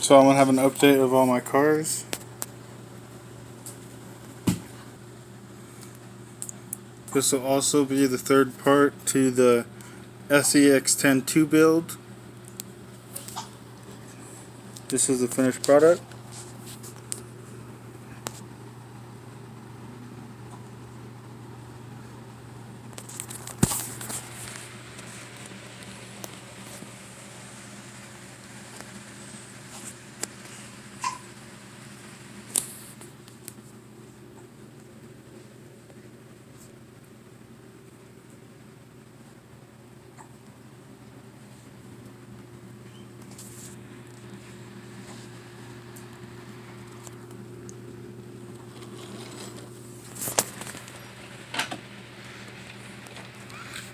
So I'm going to have an update of all my cars. This will also be the third part to the scx10 2 build. This is the finished product.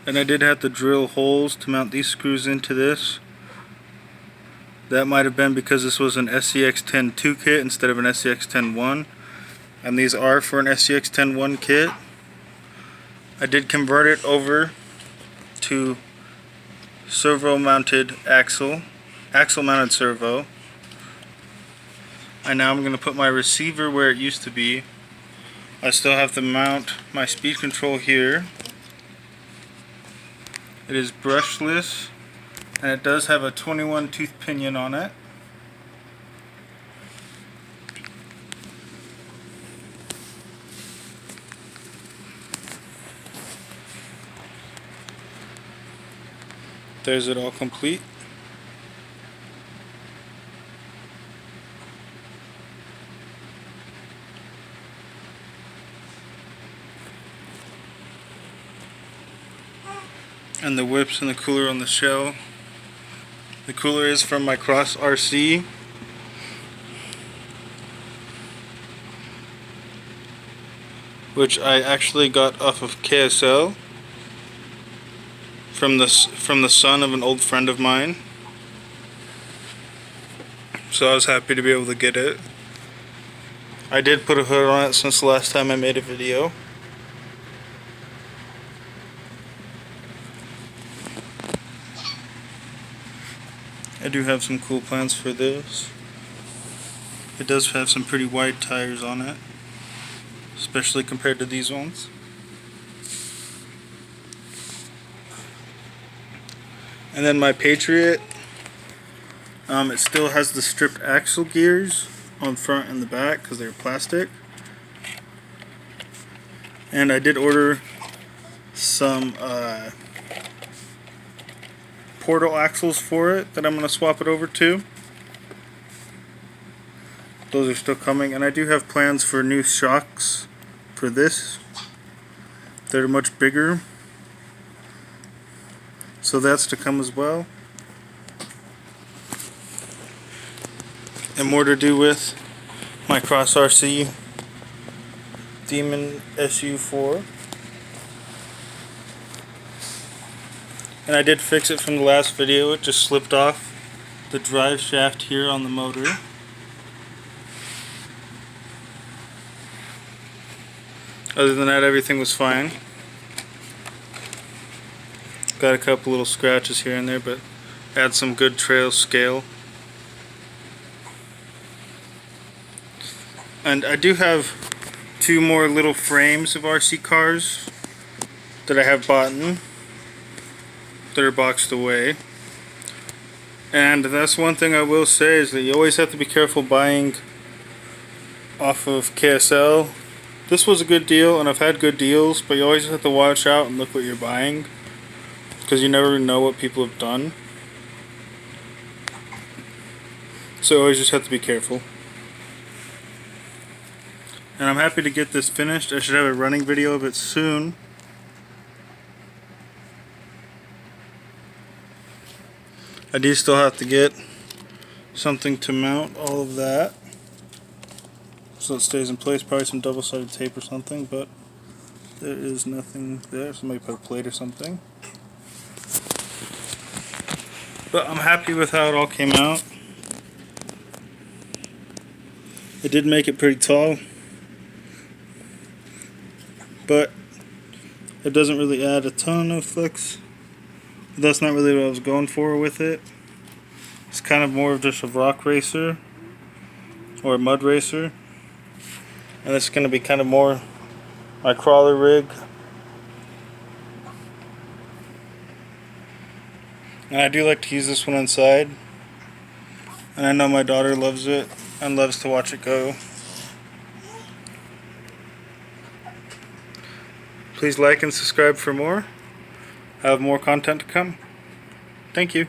And I did have to drill holes to mount these screws into this. That might have been because this was an scx10 2 kit instead of an scx10 1. And these are for an scx10 1 kit. I did convert it over to servo mounted axle mounted servo. And now I'm going to put my receiver where it used to be. I still have to mount my speed control here. It is brushless, and it does have a 21 tooth pinion on it. There's it all complete. And the whips and the cooler on the shell. The cooler is from my Cross RC. Which I actually got off of KSL from the son of an old friend of mine. So I was happy to be able to get it. I did put a hood on it since the last time I made a video. I do have some cool plans for this. It does have some pretty wide tires on it, especially compared to these ones. And then my Patriot, it still has the stripped axle gears on front and the back because they're plastic. And I did order some portal axles for it that I'm going to swap it over to. Those are still coming, and I do have plans for new shocks for this. They're much bigger, so that's to come as well. And more to do with my Cross RC Demon SU4. And I did fix it from the last video. It just slipped off the drive shaft here on the motor. Other than that, everything was fine. Got a couple little scratches here and there, but had some good trail scale. And I do have two more little frames of RC cars that I have bought in, that are boxed away. And that's one thing I will say, is that you always have to be careful buying off of KSL. This was a good deal, and I've had good deals, but you always have to watch out and look what you're buying, because you never know what people have done. So you always just have to be careful. And I'm happy to get this finished. I should have a running video of it soon. I do still have to get something to mount all of that so it stays in place, probably some double-sided tape or something, but there is nothing there. Somebody put a plate or something. But I'm happy with how it all came out. It did make it pretty tall, but it doesn't really add a ton of flex. That's not really what I was going for with it. It's kind of more of just a rock racer or a mud racer. And this is going to be kind of more my crawler rig. And I do like to use this one inside. And I know my daughter loves it and loves to watch it go. Please like and subscribe for more. I have more content to come. Thank you.